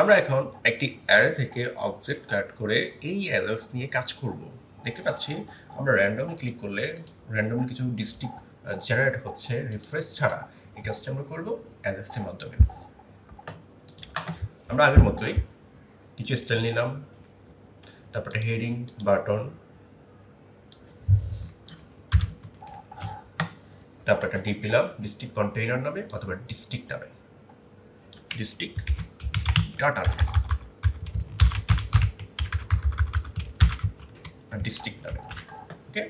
আমরা এখন একটি অ্যারে থেকে অবজেক্ট কাট করে এই অ্যাজাক্স নিয়ে কাজ করব। দেখতে পাচ্ছি আমরা র্যান্ডমলি ক্লিক করলে র্যান্ডমলি কিছু ডিস্ট্রিক্ট জেনারেট হচ্ছে রিফ্রেশ ছাড়া। এই কাজটা আমরা করব অ্যাজাক্সের মাধ্যমে। আমরা আগের মতোই কিছু স্টাইল নিলাম, তারপরে হেডিং, বাটন, তারপর একটা ডিপ নিলাম ডিস্ট্রিক্ট কন্টেইনার নামে অথবা ডিস্ট্রিক্ট নামে, ডিস্ট্রিক্ট ডাটা ডিস্ট্রিক্ট নামে। ওকে,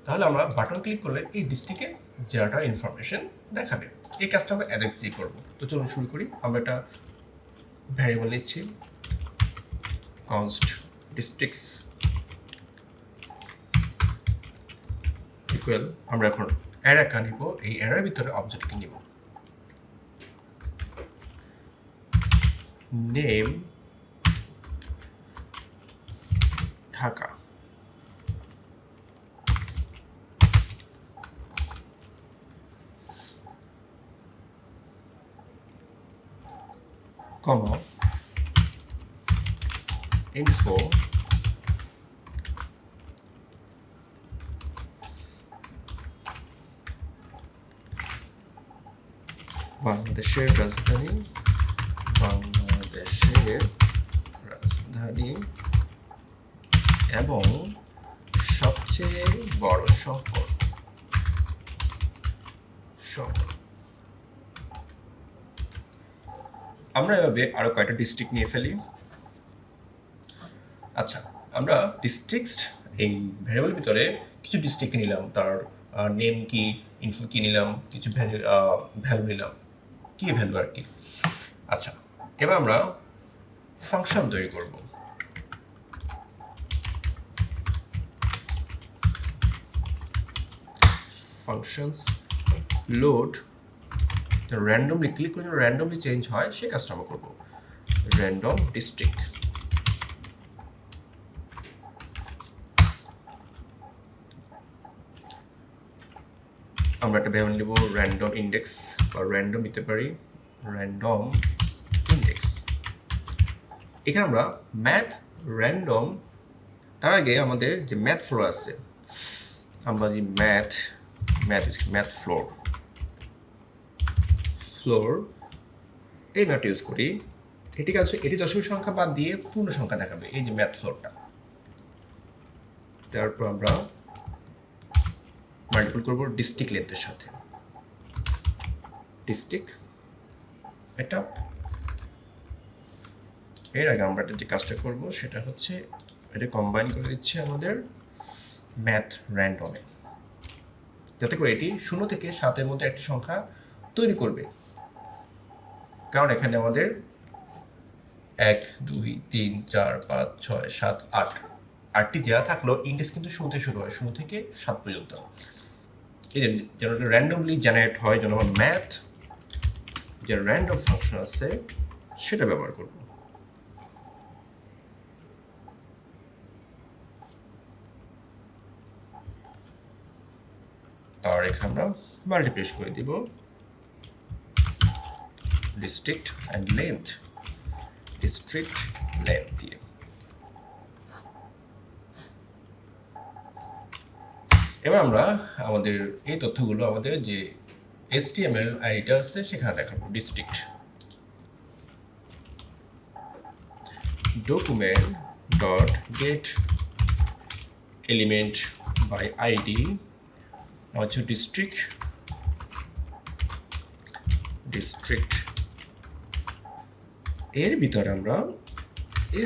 তাহলে আমরা বাটন ক্লিক করলে এই ডিস্ট্রিক্টে জেনারেটার ইনফরমেশন দেখাবে। এই কাজটা আমরা অ্যাজাক্স দিয়ে করবো। তো চলুন শুরু করি। আমরা একটা ভ্যারিয়েবল নিচ্ছি, কনস্ট ডিস্ট্রিক্টস ইকুয়াল, আমরা এখন অ্যারে কা নিব, এই অ্যারের ভিতরে অবজেক্টকে নিব, নেম ঢাকা, কমা ইনফো বাংলাদেশের রাজধানী, বাংলাদেশের রাজধানী এবং সবচেয়ে বড় শহর। আমরা এভাবে আরো কয়েকটা ডিস্ট্রিক্ট নিয়ে ফেলি। আচ্ছা, আমরা ডিস্ট্রিক্ট এই ভ্যারিয়েবলের ভিতরে কিছু ডিস্ট্রিক্ট নিলাম, তার নেম কি, ইনফো কি নিলাম, কিছু ভ্যালু নিলাম, কি ভ্যালু আর কি। আচ্ছা, এবার আমরা ফাংশন তৈরি করব। ফাংশনস লোড, র্যান্ডমলি ক্লিক করে র্যান্ডমলি চেঞ্জ হয় সে কাজটা আমরা করবো। র্যান্ডম ডিস্ট্রিক্ট, আমরা একটা ভ্যারিয়েবল নেব র্যান্ডম ইন্ডেক্স বা র্যান্ডম দিতে পারি, র্যান্ডম ইন্ডেক্স। এখানে আমরা ম্যাথ র্যান্ডম, তার আগে আমাদের যে ম্যাথ ফ্লোর আছে, আমরা যে ম্যাথ ফ্লোর এই ম্যাথ ইউজ করি। এটি কাছে এটি দশমিক সংখ্যা বাদ দিয়ে পূর্ণ সংখ্যা দেখাবে, এই যে ম্যাথ ফ্লোরটা। তারপর আমরা মাল্টিপল করব ডিস্ট্রিক্ট লেন্থের সাথে, ডিস্ট্রিক্ট এটা। এর আগে আমরা যে কাজটা করব সেটা হচ্ছে এটা কম্বাইন করে দিচ্ছি আমাদের ম্যাথ র্যান্ডমে, যাতে করে এটি 0 থেকে 7-এর মধ্যে একটি সংখ্যা তৈরি করবে। কারণ এখানে আমাদের 1 2 3 4 5 6 7 8 8টি দেওয়া থাকলেও ইন্ডেক্স কিন্তু 0 থেকে শুরু হয়, 0 থেকে 7 পর্যন্ত। এদের যেন র্যান্ডমলি জেনারেট হয়, যেন আমরা ম্যাথ যে র্যান্ডম ফাংশন আছে সেটা ব্যবহার করব। আর এখানে আমরা মাল্টিপ্লিকেশন করে দিব district and length, district length দিয়ে। এবার আমরা আমাদের এই তথ্যগুলো আমাদের যে HTML আইডিটা আছে সেখানে দেখাবো। District document dot get element by id হচ্ছে ডিস্ট্রিক্ট এর ভিতরে আমরা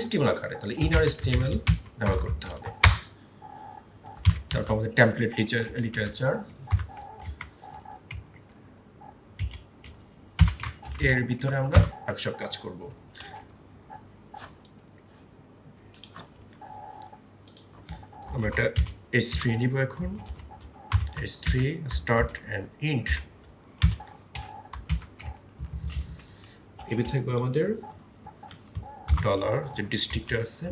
HTML আকারে, তাহলে ইনার HTML ব্যবহার করতে হবে। তারপর আমাদের টেমপ্লেট লিটারেচার, এর ভিতরে আমরা সব কাজ করব। আমরা একটা h3 নিব এখন, h3 স্টার্ট অ্যান্ড ইন্ট। এর ভিতরে থাকবে আমাদের ডলার যে ডিস্ট্রিক্ট আছে,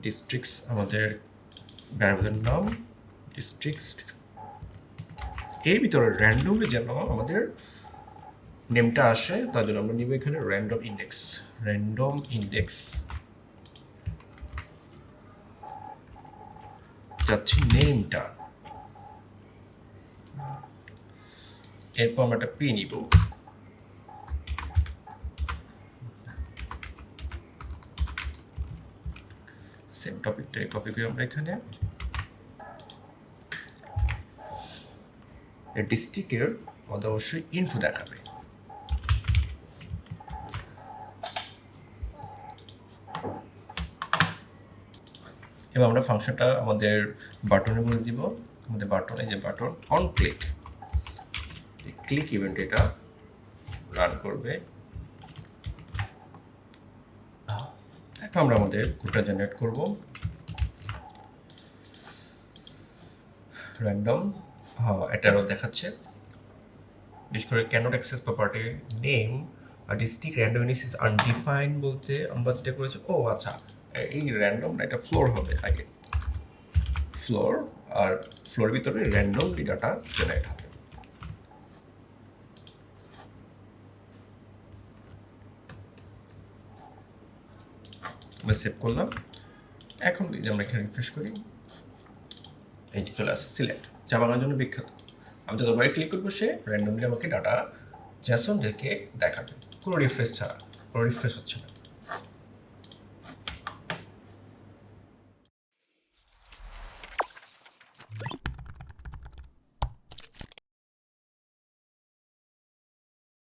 ডিস্ট্রিক্টস আমাদের ভ্যারিয়েবলের নাম ডিস্ট্রিক্টস। এর ভিতরে র্যান্ডমলি যেন আমাদের নেমটা আসে তার জন্য আমরা নিব এখানে র্যান্ডম ইন্ডেক্স যাচ্ছি নেমটা, এরপর আমরা একটা পি নিব, সেম টপিকটাই কপি করি আমরা এখানে। ডিস্ট্রিক্টের মধ্যে অবশ্যই ইনফো দেখাবে। এবার আমরা ফাংশনটা আমাদের বাটনে বলে দিব। আমাদের বাটনে যে বাটন অন ক্লিক ইভেন্ট এটা রান করবে। এখন আমরা আমাদের কোডটা জেনারেট করব। র্যান্ডম এটারও দেখাচ্ছে, বিশেষ করে ক্যানট অ্যাক্সেস প্রপার্টি নেম আর ডিস্ট্রিক্ট র্যান্ডম ইনিস আনডিফাইন্ড বলতে আমরা যেটা করেছি, ও আচ্ছা এই র্যান্ডম না, এটা ফ্লোর হবে আগে, ফ্লোর, আর ফ্লোরের ভিতরে র্যান্ডম ডাটা জেনারেট হবে। আমরা সেভ করলাম। এখন যদি আমরা এখানে রিফ্রেশ করি, এই যে চলে আসে সিলেক্ট, চা বানানোর জন্য বিখ্যাত। আমি যতবারই ক্লিক করবো সে র্যান্ডমলি আমাকে ডাটা JSON দেখে দেখাবে, কোনো রিফ্রেশ ছাড়া, কোনো রিফ্রেশ হচ্ছে না।